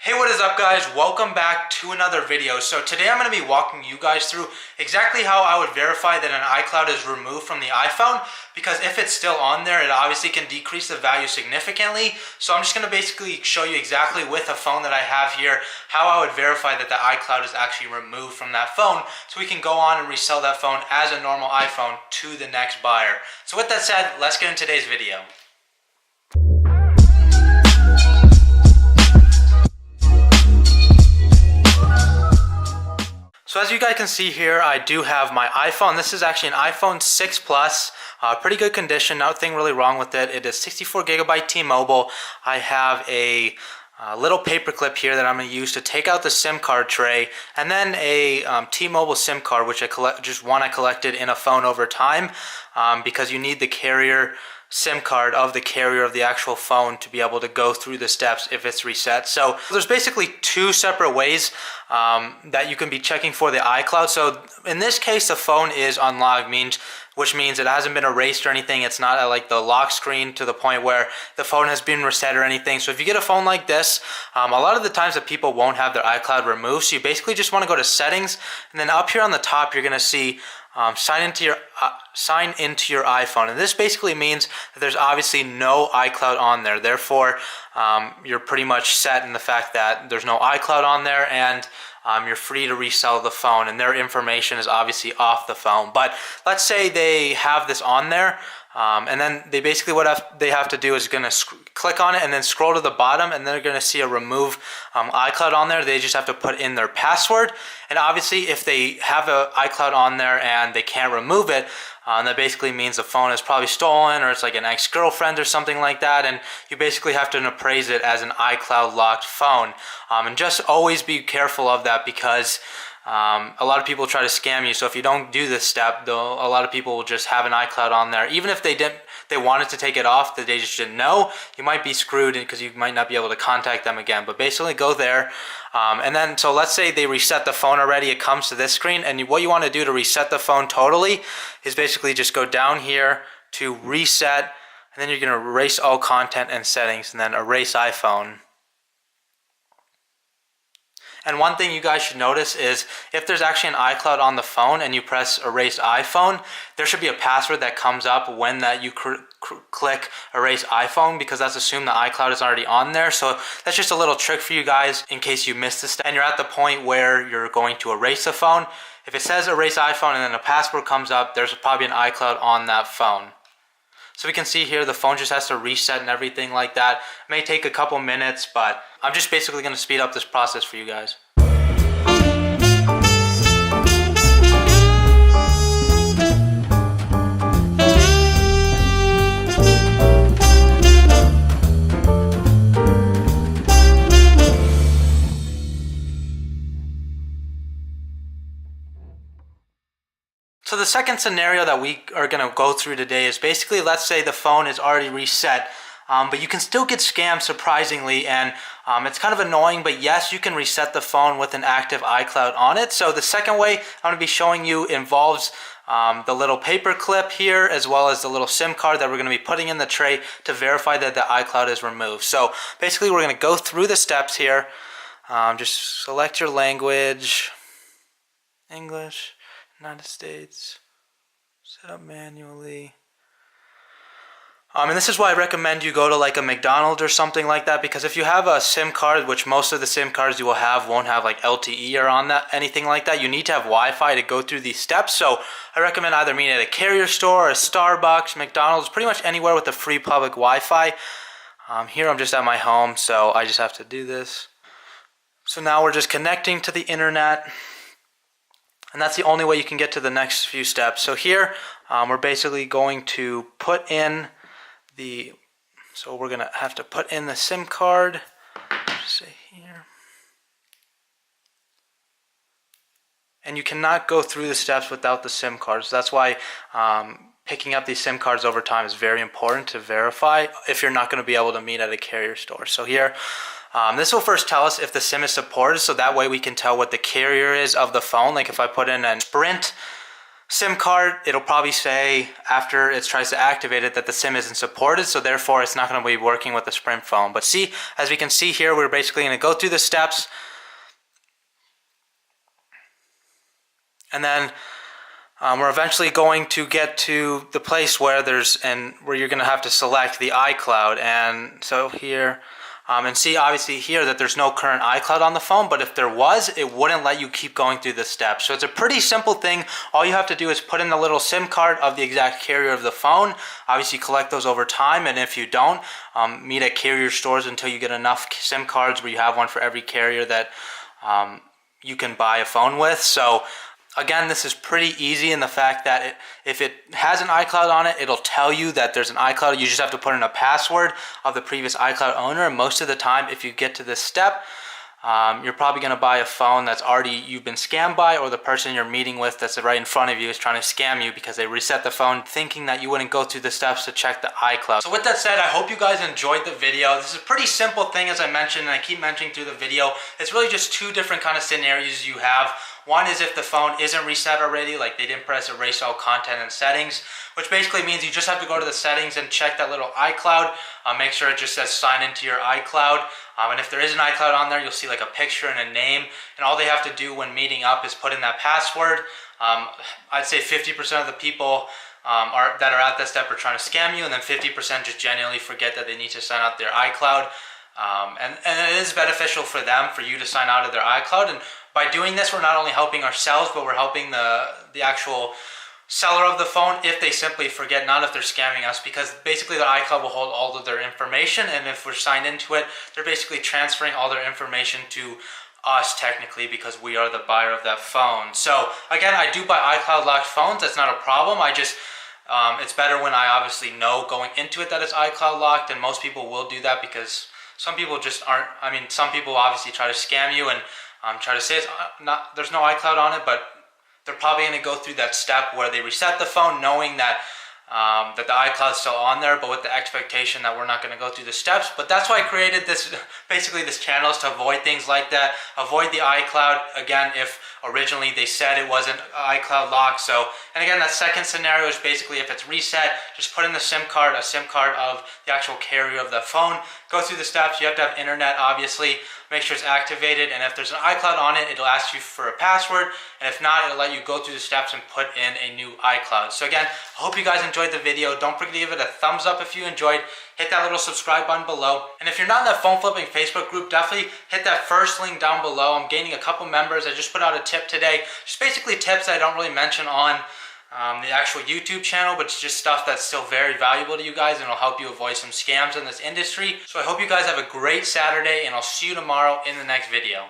Hey, what is up guys? Welcome back to another video. So today I'm going to be walking you guys through exactly how I would verify that an iCloud is removed from the iPhone, because if it's still on there, it obviously can decrease the value significantly. So I'm just going to basically show you exactly with a phone that I have here how I would verify that the iCloud is actually removed from that phone, so we can go on and resell that phone as a normal iPhone to the next buyer. So with that said, let's get into today's video. So as you guys can see here, I do have my iPhone. This is actually an iPhone 6 Plus. Pretty good condition, nothing really wrong with it. It is 64 gigabyte T-Mobile. I have a little paper clip here that I'm going to use to take out the SIM card tray, and then a T-Mobile SIM card, which I collected in a phone over time, because you need the carrier SIM card of the carrier of the actual phone to be able to go through the steps if it's reset. So there's basically two separate ways that you can be checking for the iCloud. So in this case, the phone is unlocked, which means it hasn't been erased or anything. It's not at like the lock screen to the point where the phone has been reset or anything. So if you get a phone like this, a lot of the times that people won't have their iCloud removed. So you basically just want to go to settings, and then up here on the top, you're going to see sign into your iPhone, and this basically means that there's obviously no iCloud on there. Therefore, you're pretty much set in the fact that there's no iCloud on there, and you're free to resell the phone, and their information is obviously off the phone. But let's say they have this on there, and then they basically they have to do is going to click on it and then scroll to the bottom, and they're going to see a remove iCloud on there. They just have to put in their password, and obviously if they have an iCloud on there and they can't remove it, that basically means the phone is probably stolen, or it's like an ex-girlfriend or something like that, and you basically have to appraise it as an iCloud locked phone. And just always be careful of that, because a lot of people try to scam you. So if you don't do this step, though, a lot of people will just have an iCloud on there. Even if they wanted to take it off, that they just didn't know, you might be screwed because you might not be able to contact them again. But basically go there, and then, so let's say they reset the phone already, it comes to this screen, and what you want to do to reset the phone totally is basically just go down here to reset, and then you're going to erase all content and settings, and then erase iPhone. And one thing you guys should notice is if there's actually an iCloud on the phone and you press erase iPhone, there should be a password that comes up when that you click erase iPhone, because that's assumed the iCloud is already on there. So that's just a little trick for you guys in case you missed this and you're at the point where you're going to erase the phone. If it says erase iPhone and then a password comes up, there's probably an iCloud on that phone. So we can see here the phone just has to reset and everything like that. It may take a couple minutes, but I'm just basically going to speed up this process for you guys. So the second scenario that we are going to go through today is basically, let's say the phone is already reset, but you can still get scammed surprisingly, and it's kind of annoying, but yes, you can reset the phone with an active iCloud on it. So the second way I'm going to be showing you involves the little paper clip here, as well as the little SIM card that we're going to be putting in the tray to verify that the iCloud is removed. So basically we're going to go through the steps here. Just select your language, English, United States, set up manually. And this is why I recommend you go to like a McDonald's or something like that, because if you have a SIM card, which most of the SIM cards you will have won't have like LTE or on that, anything like that, you need to have Wi-Fi to go through these steps. So I recommend either meeting at a carrier store, a Starbucks, McDonald's, pretty much anywhere with a free public Wi-Fi. Here I'm just at my home, so I just have to do this. So now we're just connecting to the internet, and that's the only way you can get to the next few steps. So here, we're basically going to put in so we're going to have to put in the SIM card. Just say here. And you cannot go through the steps without the SIM card. So that's why picking up these SIM cards over time is very important to verify if you're not going to be able to meet at a carrier store. So here, this will first tell us if the SIM is supported, so that way we can tell what the carrier is of the phone. Like if I put in a Sprint SIM card, it'll probably say after it tries to activate it that the SIM isn't supported, so therefore it's not going to be working with the Sprint phone. But see, as we can see here, we're basically going to go through the steps, and then we're eventually going to get to the place where where you're going to have to select the iCloud. And so here, and see obviously here that there's no current iCloud on the phone, but if there was, it wouldn't let you keep going through the steps. So it's a pretty simple thing. All you have to do is put in the little SIM card of the exact carrier of the phone. Obviously collect those over time, and if you don't, meet at carrier stores until you get enough SIM cards where you have one for every carrier that you can buy a phone with. So again, this is pretty easy in the fact that if it has an iCloud on it, it'll tell you that there's an iCloud. You just have to put in a password of the previous iCloud owner. And most of the time, if you get to this step, you're probably going to buy a phone that's you've been scammed by, or the person you're meeting with that's right in front of you is trying to scam you because they reset the phone thinking that you wouldn't go through the steps to check the iCloud. So with that said, I hope you guys enjoyed the video. This is a pretty simple thing, as I mentioned, and I keep mentioning through the video. It's really just two different kind of scenarios you have. One is if the phone isn't reset already, like they didn't press erase all content and settings, which basically means you just have to go to the settings and check that little iCloud. Make sure it just says sign into your iCloud. And if there is an iCloud on there, you'll see like a picture and a name. And all they have to do when meeting up is put in that password. I'd say 50% of the people that are at that step are trying to scam you, and then 50% just genuinely forget that they need to sign out their iCloud. And it is beneficial for them, for you to sign out of their iCloud. And by doing this, we're not only helping ourselves, but we're helping the actual seller of the phone if they simply forget, not if they're scamming us, because basically the iCloud will hold all of their information, and if we're signed into it, they're basically transferring all their information to us technically, because we are the buyer of that phone. So again, I do buy iCloud locked phones. That's not a problem. It's better when I obviously know going into it that it's iCloud locked, and most people will do that because some people just aren't. I mean, some people obviously try to scam you and try to say there's no iCloud on it, but they're probably going to go through that step where they reset the phone knowing that that the iCloud's still on there, but with the expectation that we're not going to go through the steps. But that's why I created this, basically this channel, is to avoid things like that, avoid the iCloud, again, if originally they said it wasn't iCloud locked. So, and again, that second scenario is basically if it's reset, just put in the SIM card, a SIM card of the actual carrier of the phone, go through the steps. You have to have internet, obviously, make sure it's activated, and if there's an iCloud on it, it'll ask you for a password, and if not, it'll let you go through the steps and put in a new iCloud. So again, I hope you guys enjoyed the video. Don't forget to give it a thumbs up if you enjoyed. Hit that little subscribe button below, and if you're not in that phone flipping Facebook group, definitely hit that first link down below. I'm gaining a couple members. I just put out a tip today, just basically tips that I don't really mention on the actual YouTube channel, but it's just stuff that's still very valuable to you guys, and it'll help you avoid some scams in this industry. So I hope you guys have a great Saturday, and I'll see you tomorrow in the next video.